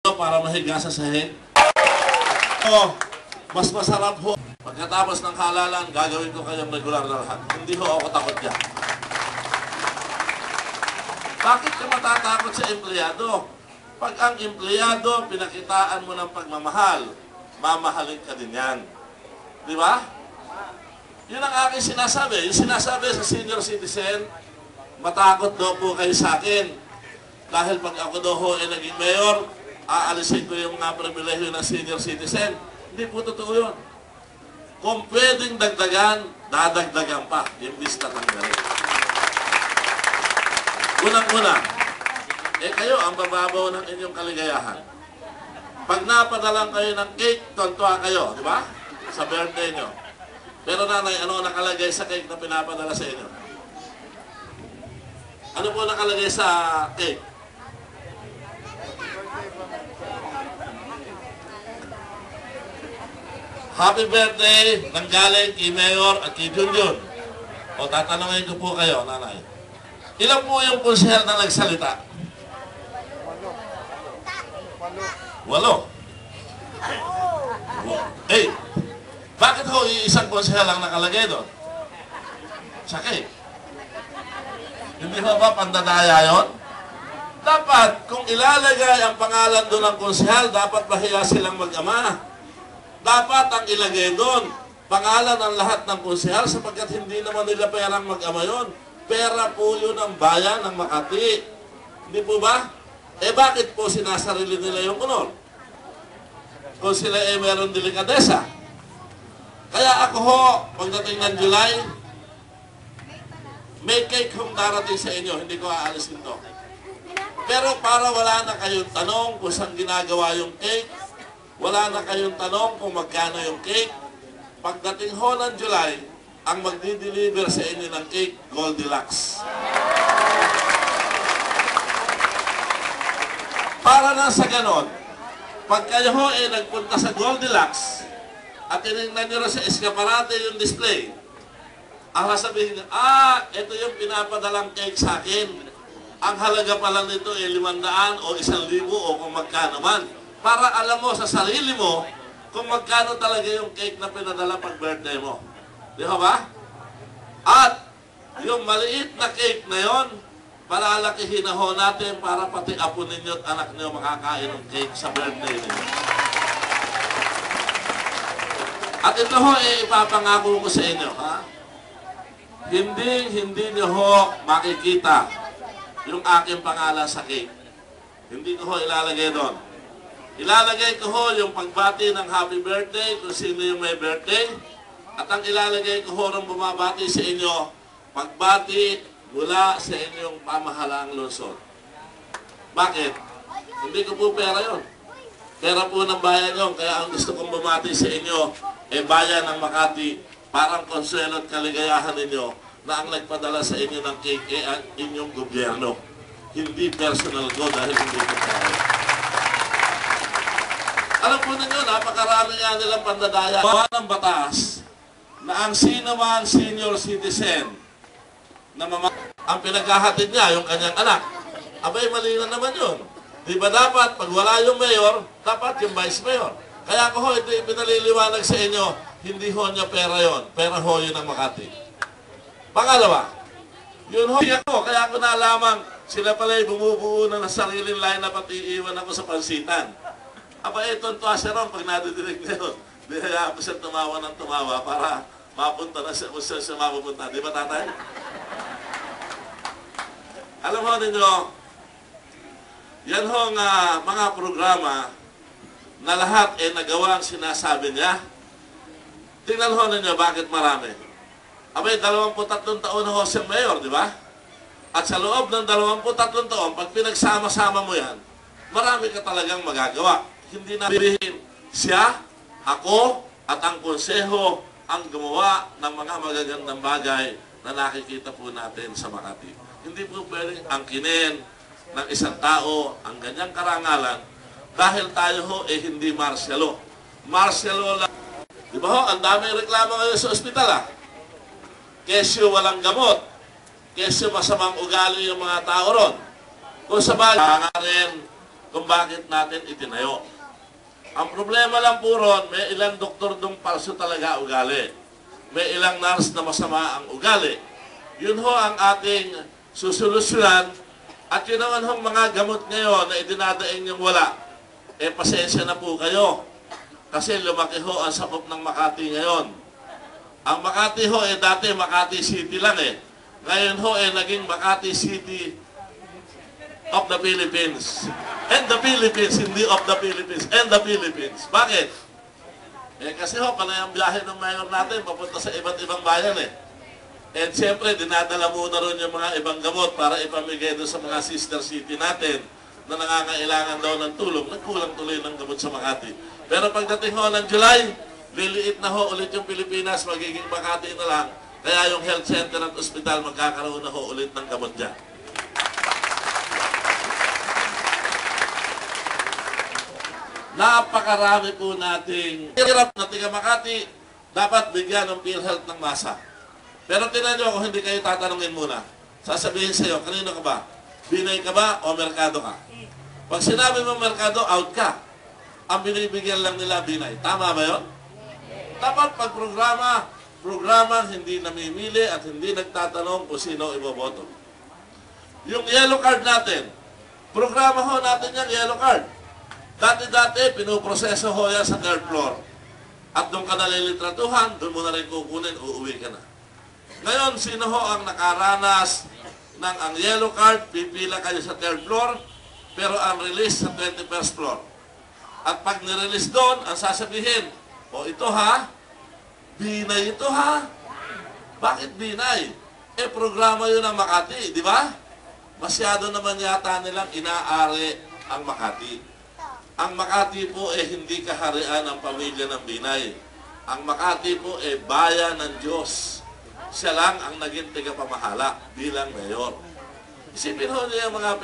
para mahiga sa sahig. O, mas masarap ho. Pagkatapos ng halalan, gagawin ko kayong regular na lahat. Hindi ho ako takot yan. Bakit ka matatakot sa empleyado? Pag ang empleyado, pinakitaan mo ng pagmamahal, mamahalin ka din yan. Di ba? Yun ang aking sinasabi. Yung sinasabi sa senior citizen, matakot daw po kayo sa akin. Dahil pag ako daw ho ay naging mayor, aalisin ko yung mga pribilehyo ng senior citizen. Hindi po totoo yun. Kung pwedeng dagdagan, dadagdagan pa. Imbis na tanggalin. Unang-una, kayo ang bababaw ng inyong kaligayahan. Pag napadalang kayo ng cake, tontuwa kayo, di ba? Sa birthday nyo. Pero nanay, ano nakalagay sa cake na pinapadala sa inyo? Ano po nakalagay sa cake? Happy birthday ng galing kay Mayor at kay Junjun. O tatanungin ko po kayo, nanay. Ilan po yung konsehal na nagsalita? 8. Bakit ho isang konsehal lang nakalagay doon? Sakit. Hindi ba pandadaya yun? Dapat, kung ilalagay ang pangalan doon ng konsehal, dapat mahiya silang mag-ama. Dapat ang ilagay doon, pangalan ng lahat ng konsehal sapagkat hindi naman nila perang mag-ama yun. Pera po yun ang bayan ng Makati. Hindi po ba? Bakit po sinasarili nila yung honor? Kung sila meron delikadesa. Kaya ako ho, pagdating ng July, may cake hong darating sa inyo, hindi ko aalisin to. Pero para wala na kayong tanong kung saan ginagawa yung cake, wala na kayong tanong kung magkano yung cake, pagdating ho ng July, ang magdi-deliver sa inyo ng cake, Goldilocks. Para na sa ganon, pag kayo ho nagpunta sa Goldilocks, at tinignan nyo sa eskaparate yung display, ang sasabihin nyo, ito yung pinapadalang cake sa akin. Ang halaga pala nito ay 500 o 1,000 o kung magkano man. Para alam mo sa sarili mo kung magkano talaga yung cake na pinadala pag birthday mo. Di ba? At yung maliit na cake na yon, palalakihin na ho natin para pati apo ninyo at anak niyo makakain ng cake sa birthday ninyo. At ito ho, ipapangako ko sa inyo, ha? Hindi niyo ho makikita yung aking pangalan sa cake. Hindi ko ho ilalagay doon. Ilalagay ko ho yung pagbati ng happy birthday kung sino yung may birthday. At ang ilalagay ko ho ng bumabati sa inyo, pagbati mula sa inyong pamahalaang lungsod. Bakit? Hindi ko po pera yon. Pera po ng bayan yon. Kaya ang gusto kong bumati sa inyo, bayan ng Makati, parang konsuelo at kaligayahan ninyo na ang nagpadala sa inyo ng cake ang inyong gobyerno. Hindi personal ko dahil hindi ko kaya. Alam po ninyo, napakarami nga nilang pandadaya. Gawa ng batas na ang sino man senior citizen na ang pinaghahatid niya, yung kanyang anak, abay mali na naman yun. Di ba dapat, pag wala yung mayor, dapat yung vice mayor. Kaya ko ho, ito pinaliliwanag sa inyo, hindi ho niya pera yon, pera ho yun ang Makati. Pangalawa, yun ho ako, kaya ko nalaman, sila pala'y bumubuo na sariling line-up at iiwan ako sa pansitan. Aba, tontuwa siya ron pag nadidinig na yun. Di kaya ako siya tumawa ng tumawa para mapunta na siya kung siya mapupunta. Di ba, tatay? Alam ho ninyo, yan ho nga mga programa na lahat nagawa ang sinasabi niya. Tingnan ho ninyo bakit marami. Abay, 23 taon na ho siyang mayor, di ba? At sa loob ng 23 taon, pag pinagsama-sama mo yan, marami ka talagang magagawa. Hindi na bibihin siya, ako, at ang konseho ang gumawa ng mga magagandang bagay na nakikita po natin sa Makati. Hindi po pwedeng angkinin ng isang tao ang ganyang karangalan dahil tayo ho hindi martialo. Martialo lang. Di ba ho, ang daming reklamo ngayon sa ospital Kesyo walang gamot. Kesyo masamang ugali yung mga tao ron. Kung sa bagay, rin kung bakit natin itinayo. Ang problema lang po ron, may ilang doktor dong palso talaga ugali. May ilang nurse na masama ang ugali. Yun ho ang ating susolusyonan. At yun naman hong mga gamot ngayon na idinadaing yung wala. Pasensya na po kayo. Kasi lumaki ho ang sakop ng Makati ngayon. Ang Makati ho dati Makati City lang Ngayon ho naging Makati City of the Philippines. And the Philippines, hindi of the Philippines. And the Philippines. Bakit? Kasi ho, panay ang biyahe ng mayor natin, papunta sa iba't ibang bayan And siyempre, dinadala muna ron yung mga ibang gamot para ipamigay doon sa mga sister city natin na nangangailangan daw ng tulong. Nagkulang tuloy ng gamot sa Makati. Pero pagdating ho ng July, liliit na ho ulit yung Pilipinas, magiging Makati na lang. Kaya yung health center at ospital magkakaroon na ho ulit ng gamot dyan. Napakarami po nating hirap na tiga Makati, dapat bigyan ng PhilHealth ng masa. Pero tinan nyo, kung hindi kayo tatanungin muna, sasabihin sa iyo, kanino ka ba? Binay ka ba o merkado ka? Pag sinabi mo merkado, out ka. Ang binibigyan lang nila binay. Tama ba yun? Dapat pag programa hindi namimili at hindi nagtatanong kung sino iboboto. Yung yellow card natin, programa ho natin yung yellow card. Dati-dati, pinuproseso ho yan sa third floor. At doon ka nalilitratuhan, doon mo na rin kukunin, uuwi ka na. Ngayon, sino ho ang nakaranas ng ang yellow card, pipila kayo sa third floor, pero ang release sa 21st floor. At pag nirelease doon, ang sasabihin, ito ha, binay ito ha. Bakit binay? Programa yun ng Makati, di ba? Masyado naman yata nilang inaari ang Makati. Ang Makati po hindi kaharian ng pamilya ng Binay. Ang Makati po bayan ng Diyos. Siya lang ang naging tagapamahala bilang mayor. Isipin ho niya mga